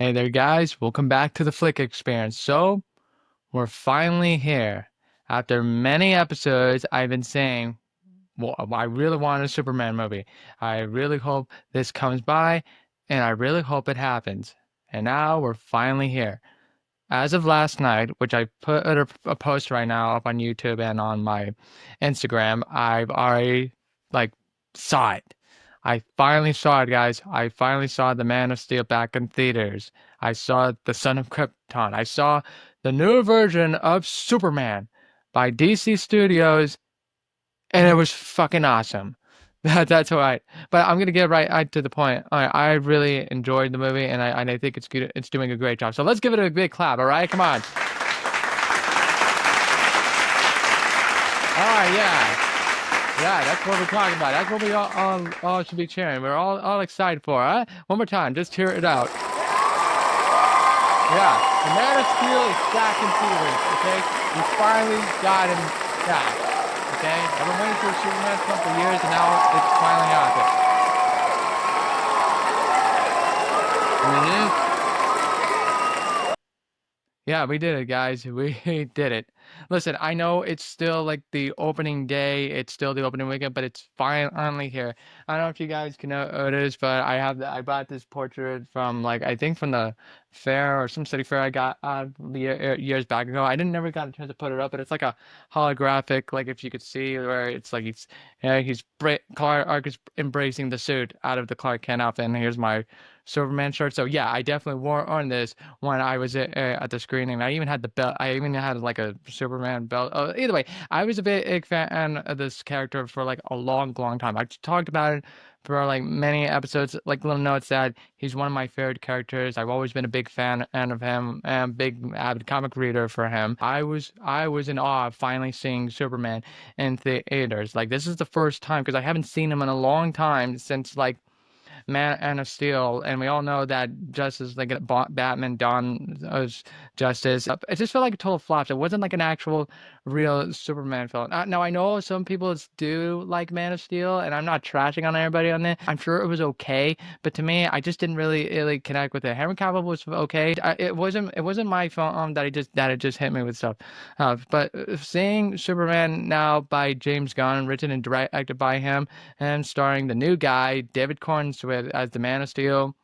Hey there, guys. Welcome back to the Flick Experience. So, we're finally here. After many episodes, I've been saying, well, I really want a Superman movie. I really hope this comes by, and I really hope it happens. And now we're finally here. As of last night, which I put a post right now up on YouTube and on my Instagram, I've already like saw it. I finally saw it, guys. I finally saw The Man of Steel back in theaters. I saw The Son of Krypton. I saw the new version of Superman by DC Studios, and it was fucking awesome. That's right. But I'm gonna get right to the point. I really enjoyed the movie, and I think it's good. It's doing a great job. So let's give it a big clap. All right, come on. All right, yeah, that's what we're talking about. That's what we all should be cheering. We're all excited for. Huh? One more time, just cheer it out. Yeah, the Man of Steel is back in theaters. Okay, we finally got him back. Okay, I've been waiting for a Superman film for years, and now it's finally happened. Hmm. Yeah, we did it, guys. We did it. Listen, I know it's still like the opening day. It's still the opening weekend, but it's finally here. I don't know if you guys can know what it is, but I bought this portrait from like I think from the fair or some city fair I got years back ago. I didn't never got a chance to put it up, but it's like a holographic, like if you could see where it's like Clark is embracing the suit out of the Clark Kent outfit, and here's my Superman shirt. So yeah, I definitely wore on this when I was at the screening. I even had the belt. I even had like a Superman belt. Either way, I was a big fan of this character for like a long time. I talked about it for like many episodes, like little notes that he's one of my favorite characters. I've always been a big fan of him and big avid comic reader for him. I was in awe of finally seeing Superman in theaters. Like this is the first time because I haven't seen him in a long time since like Man of Steel, and we all know that Justice, like Batman Dawn's Justice, it just felt like a total flop. It wasn't like an actual, real Superman film. Now I know some people do like Man of Steel, and I'm not trashing on everybody on it. I'm sure it was okay, but to me, I just didn't really connect with it. Henry Cavill was okay. It wasn't my film that it just hit me with stuff. But seeing Superman now by James Gunn, written and directed by him and starring the new guy, David Cornswith, as the Man of Steel.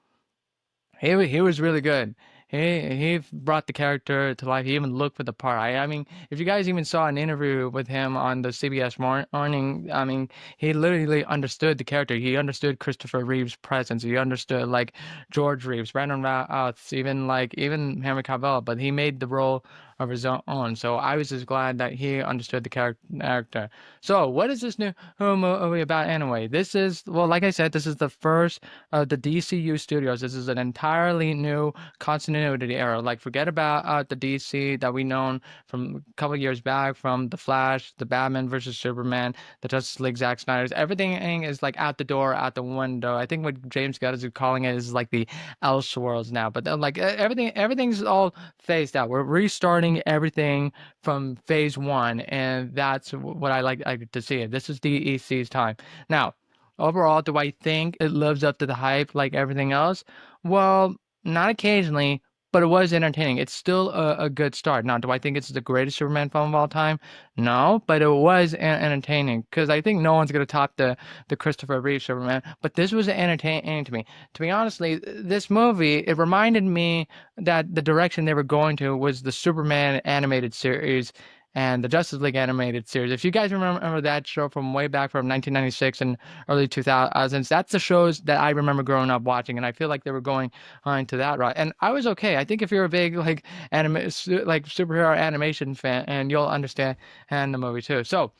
He was really good. He brought the character to life. He even looked for the part. I mean, if you guys even saw an interview with him on the CBS Morning, I mean, he literally understood the character. He understood Christopher Reeve's presence. He understood like George Reeves, Brandon Routh, even Henry Cavill. But he made the role of his own. So I was just glad that he understood the character. So what is this new movie about anyway? This is well, like I said, this is the first the DCU studios. This is an entirely new continuity era. Like, forget about the DC that we known from a couple of years back, from The Flash, the Batman versus Superman, the Justice League, Zack Snyder's. Everything is like out the door, out the window. I think what James Gunn is calling it is like the Elseworlds now. But like everything's all phased out. We're restarting everything from phase one, and that's what I like to see. This is DEC's time now. Overall, do I think it lives up to the hype like everything else? Well, not occasionally, but it was entertaining. It's still a good start. Now, do I think it's the greatest Superman film of all time? No, but it was entertaining because I think no one's gonna top the Christopher Reeve Superman. But this was entertaining to me. To be honestly, this movie it reminded me that the direction they were going to was the Superman animated series and the Justice League animated series. If you guys remember that show from way back from 1996 and early 2000s, that's the shows that I remember growing up watching, and I feel like they were going into that route. And I was okay. I think if you're a big like like superhero animation fan, and you'll understand and the movie too. So.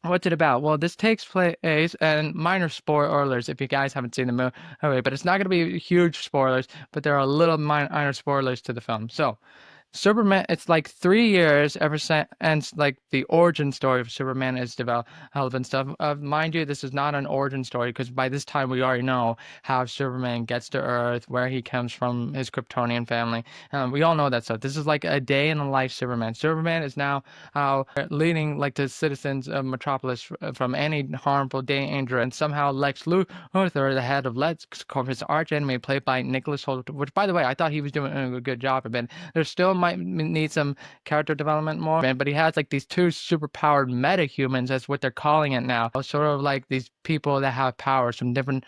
What's it about? Well, this takes place, and minor spoilers if you guys haven't seen the movie, but it's not going to be huge spoilers, but there are little minor spoilers to the film. So, Superman, it's like 3 years ever since like the origin story of Superman is developed and stuff. Mind you, this is not an origin story because by this time we already know how Superman gets to Earth, where he comes from, his Kryptonian family. We all know that stuff. This is like a day in the life Superman. Superman is now leading like the citizens of Metropolis from any harmful danger, and somehow Lex Luthor, the head of LexCorp, his arch enemy, played by Nicholas Hoult, which by the way I thought he was doing a good job of it. There still might need some character development more, but he has like these two super powered metahumans, that's what they're calling it now. Sort of like these people that have powers from different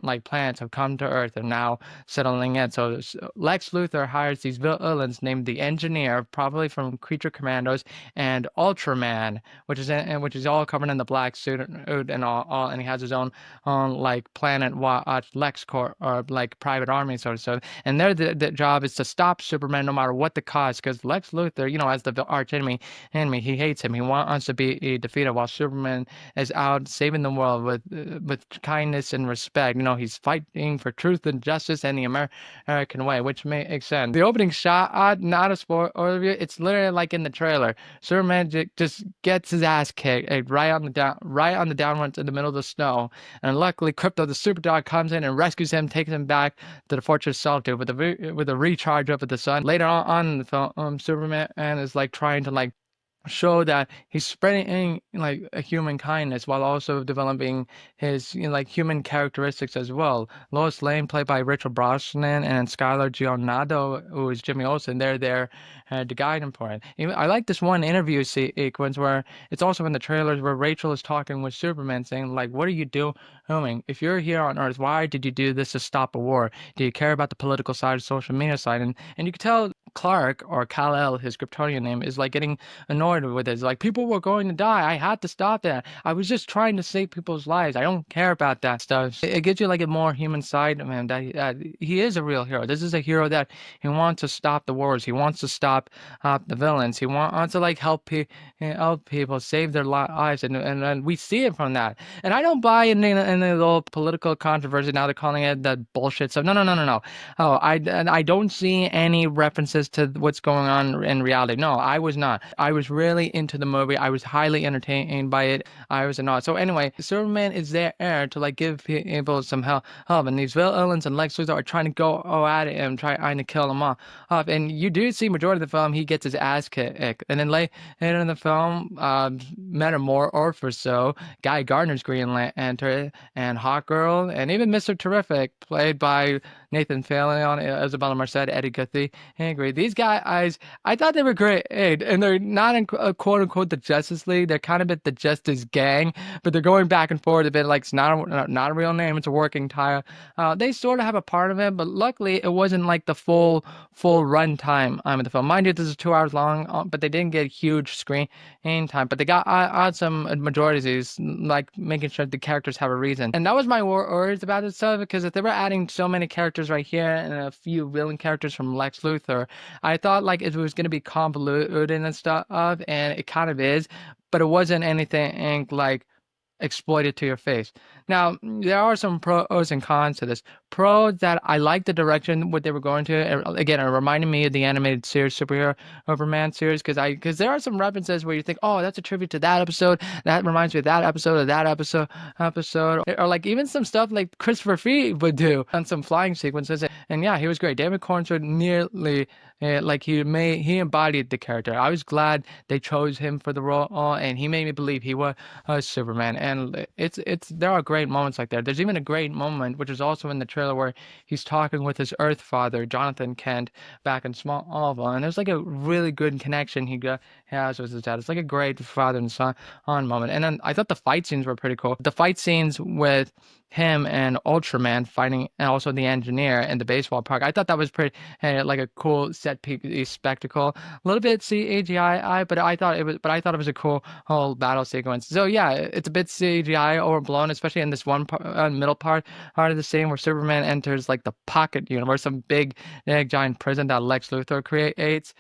like planets have come to Earth and now settling in. So Lex Luthor hires these villains named the Engineer, probably from Creature Commandos, and Ultraman, which is all covered in the black suit and all, and he has his own like planet watch LexCorp or like private army sort of stuff. And the job is to stop Superman no matter what the cost, because Lex Luthor, as the arch enemy, he hates him. He wants to be defeated, while Superman is out saving the world with kindness and respect. He's fighting for truth and justice and the American way, which makes sense. The opening shot, not a spoiler review, it's literally like in the trailer. Superman just gets his ass kicked right on the downwards in the middle of the snow, and luckily Crypto the Superdog comes in and rescues him, takes him back to the Fortress Solitude with a recharge up at the sun. Later on in the film, Superman is like trying to like show that he's spreading like a human kindness while also developing his like human characteristics as well. Lois Lane, played by Rachel Brosnan, and Skylar Giordano, who is Jimmy Olsen, they're there to guide him for it. I like this one interview sequence where it's also in the trailers where Rachel is talking with Superman, saying like, "What are you doing? If you're here on Earth, why did you do this to stop a war? Do you care about the political side, social media side?" And you can tell Clark, or Kal-El, his Kryptonian name, is like getting annoyed with it. It's like, people were going to die. I had to stop that. I was just trying to save people's lives. I don't care about that stuff. It gives you like a more human side of him, that he is a real hero. This is a hero that he wants to stop the wars. He wants to stop the villains. He wants to like help people save their lives, and we see it from that. And I don't buy in the little political controversy. Now they're calling it that bullshit. So no. Oh, I don't see any references to what's going on in reality. No, I was not. I was really into the movie. I was highly entertained by it. I was not. So anyway, Superman is there to like give people some help, and these villains and Lex Luthor are trying to go at him, trying to kill him off. And you do see majority of the film he gets his ass kicked, and then later in the film, Metamorph or so, Guy Gardner's Green Lantern, and Hawkgirl, and even Mr. Terrific, played by Nathan Fillion, Isabella Merced, Eddie Guthrie, Angry. These guys, I thought they were great, and they're not in quote unquote the Justice League. They're kind of at the Justice Gang, but they're going back and forth a bit. Like, it's not a real name; it's a working title. They sort of have a part of it, but luckily it wasn't like the full run time of the film. Mind you, this is 2 hours long, but they didn't get huge screen time. But they got some majorities, like making sure the characters have a reason. And that was my worries about this stuff, because if they were adding so many characters right here and a few villain characters from Lex Luthor, I thought like it was going to be convoluted and stuff, and it kind of is, but it wasn't anything like exploited to your face. Now, there are some pros and cons to this. Pros, that I like the direction what they were going to. Again, it reminded me of the animated series Superhero Overman series, because there are some references where you think, oh, that's a tribute to that episode. That reminds me of that episode, or like even some stuff like Christopher Reeve would do on some flying sequences. And yeah, he was great. David Cornswood nearly like he embodied the character. I was glad they chose him for the role, and he made me believe he was Superman. And there are great moments like that. There's even a great moment which is also in the trailer where he's talking with his Earth father, Jonathan Kent, back in Smallville, and there's like a really good connection he has with his dad. It's like a great father and son moment. And then I thought the fight scenes were pretty cool. The fight scenes with him and Ultraman fighting, and also the Engineer in the baseball park, I thought that was pretty like a cool set piece spectacle. A little bit CGI, but I thought it was a cool whole battle sequence. So yeah, it's a bit CGI overblown, especially in this one middle part of the scene where Superman enters like the pocket universe, some big giant prison that Lex Luthor creates.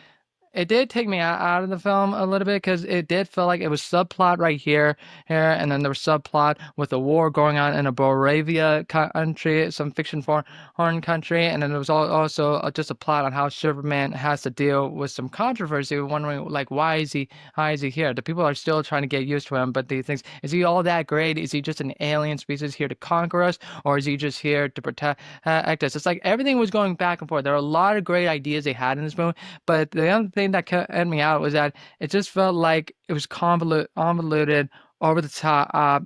it did take me out of the film a little bit because it did feel like it was subplot right here, and then there was subplot with a war going on in a Moravia country, some fiction foreign country, and then there was also just a plot on how Superman has to deal with some controversy, wondering like why is he here? The people are still trying to get used to him, but the things is he all that great? Is he just an alien species here to conquer us, or is he just here to protect us? It's like everything was going back and forth. There are a lot of great ideas they had in this movie, but the other thing that kept me out was that it just felt like it was convoluted, over the top,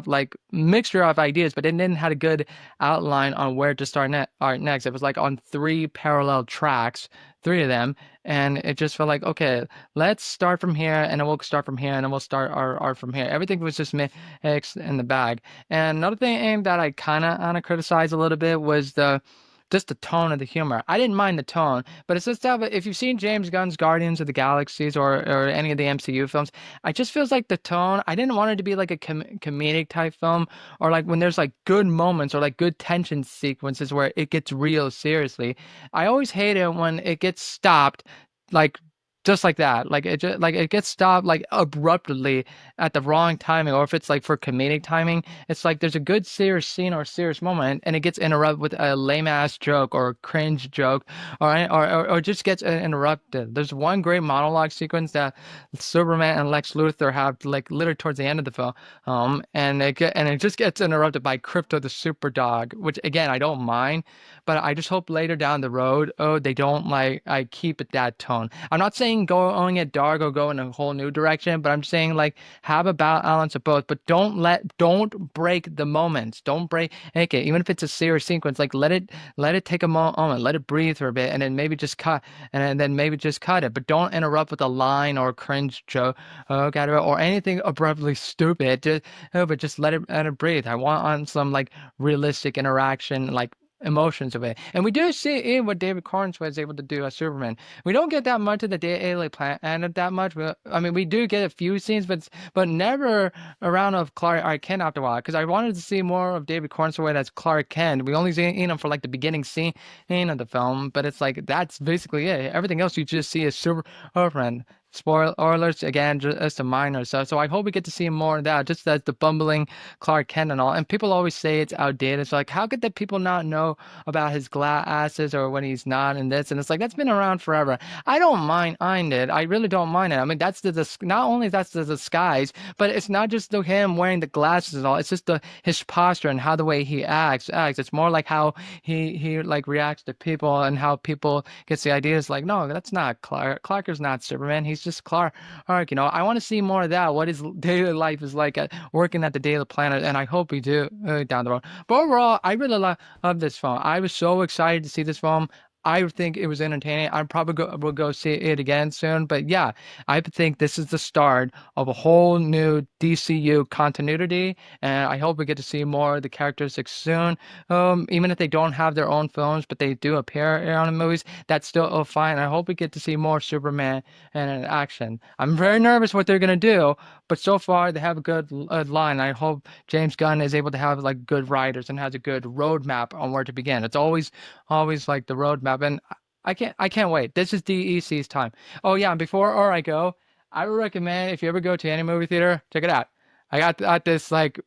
like mixture of ideas, but it didn't have a good outline on where to start next. It was like on three parallel tracks, three of them, and it just felt like, okay, let's start from here, and then we'll start from here, and then we'll start our from here. Everything was just mixed in the bag. And another thing that I kind of criticized a little bit was the just the tone of the humor. I didn't mind the tone, but it's just that if you've seen James Gunn's Guardians of the Galaxies or any of the MCU films, I just feels like the tone. I didn't want it to be like a comedic type film, or like when there's like good moments or like good tension sequences where it gets real seriously. I always hate it when it gets stopped, like just like that. Like it just like it gets stopped like abruptly at the wrong timing, or if it's like for comedic timing, it's like there's a good serious scene or serious moment, and it gets interrupted with a lame ass joke or cringe joke, or just gets interrupted. There's one great monologue sequence that Superman and Lex Luthor have like literally towards the end of the film, and it just gets interrupted by Crypto the Super Dog, which again I don't mind, but I just hope later down the road, oh, they don't like I keep it that tone. I'm not saying going it dark or go in a whole new direction, but I'm saying like have a balance of both, but don't break the moments. Don't break it. Even if it's a serious sequence, like let it take a moment, let it breathe for a bit, and then maybe just cut, and then maybe just cut it. But don't interrupt with a line or a cringe joke, or anything abruptly stupid. But just let it breathe. I want on some like realistic interaction, like emotions of it. And we do see in what David Corns was able to do as Superman. We don't get that much of the Daily Planet that much. I mean, we do get a few scenes, but never around of Clark Kent after a while. Because I wanted to see more of David Cornswell as Clark Kent. We only see him for like the beginning scene of the film, but it's like that's basically it. Everything else you just see is Superman. Spoiler alerts again, just a minor. So I hope we get to see more of that, just as the bumbling Clark Kent and all. And people always say it's outdated. So like, how could the people not know about his glasses or when he's not in this? And it's like that's been around forever. I don't mind it. I really don't mind it. I mean, that's not only that's the disguise, but it's not just him wearing the glasses and all. It's just his posture and how the way he acts. It's more like how he like reacts to people and how people gets the ideas like, no, that's not Clark. Clark is not Superman. He's just Clark. I want to see more of that. What his daily life is like at working at the Daily Planet, and I hope we do down the road. But overall, I really love this film. I was so excited to see this film. I think it was entertaining. I probably will go see it again soon. But yeah, I think this is the start of a whole new DCU continuity, and I hope we get to see more of the characters soon. Even if they don't have their own films, but they do appear on the movies, that's still fine. I hope we get to see more Superman and in action. I'm very nervous what they're gonna do, but so far they have a good line. I hope James Gunn is able to have like good writers and has a good roadmap on where to begin. It's always like the roadmap, and I can't wait. This is DEC's time. Oh yeah, and before I go, I would recommend if you ever go to any movie theater, check it out. I got this like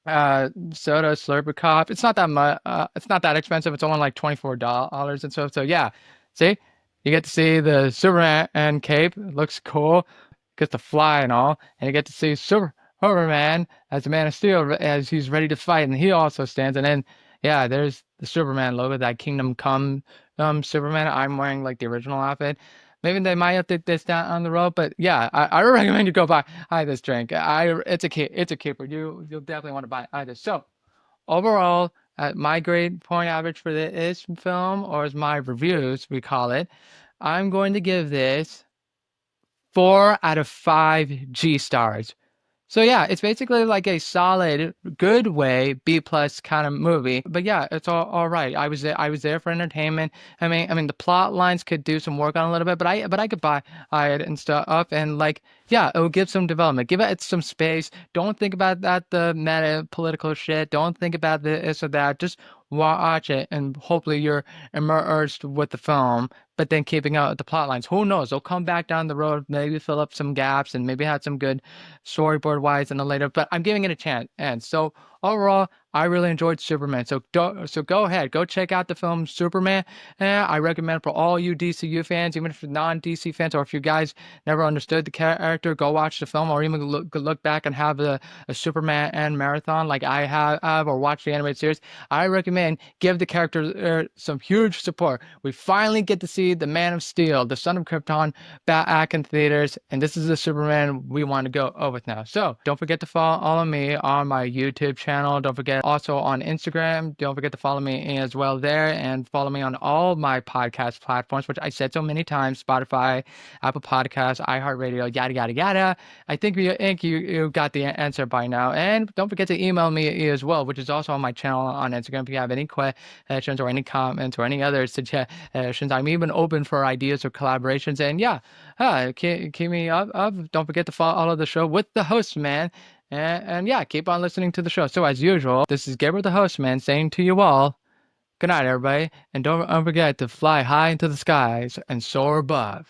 soda slurper cup. It's not that much. It's not that expensive. It's only like $24 and so yeah. See, you get to see the Superman and cape. It looks cool. Gets to fly and all, and you get to see Superman as the Man of Steel as he's ready to fight, and he also stands. And then yeah, there's the Superman logo, that Kingdom Come Superman. I'm wearing like the original outfit. Maybe they might update this down on the road, but yeah, I would recommend you go buy this drink. It's a keeper. You'll definitely want to buy this. So overall, my grade point average for this film, or as my reviews we call it, I'm going to give this 4 out of 5 G stars. So yeah, it's basically like a solid, good way B plus kind of movie. But yeah, it's all right. I was there for entertainment. I mean the plot lines could do some work on a little bit, but I could buy it and stuff. And like yeah, it will give some development. Give it some space. Don't think about that the meta political shit. Don't think about this or that. Just watch it, and hopefully you're immersed with the film. But then keeping out the plot lines. Who knows? They'll come back down the road, maybe fill up some gaps, and maybe have some good storyboard wise in the later. But I'm giving it a chance. And so overall, I really enjoyed Superman. So go ahead, go check out the film Superman. I recommend for all you DCU fans, even if you're non-DC fans, or if you guys never understood the character, go watch the film, or even look back and have a Superman and marathon like I have, or watch the animated series. I recommend give the character some huge support. We finally get to see the Man of Steel, the Son of Krypton, back in theaters, and this is the Superman we want to go with now. So don't forget to follow me on my YouTube channel. Don't forget also on Instagram. Don't forget to follow me as well there, and follow me on all my podcast platforms, which I said so many times: Spotify, Apple Podcasts, iHeartRadio, yada yada yada. I think you got the answer by now. And don't forget to email me as well, which is also on my channel on Instagram. If you have any questions or any comments or any other suggestions, I'm even open for ideas or collaborations. And yeah, keep me up. Don't forget to follow the show with the host, man. And yeah, keep on listening to the show. So as usual, this is Gabriel the host, man, saying to you all, good night, everybody. And don't forget to fly high into the skies and soar above.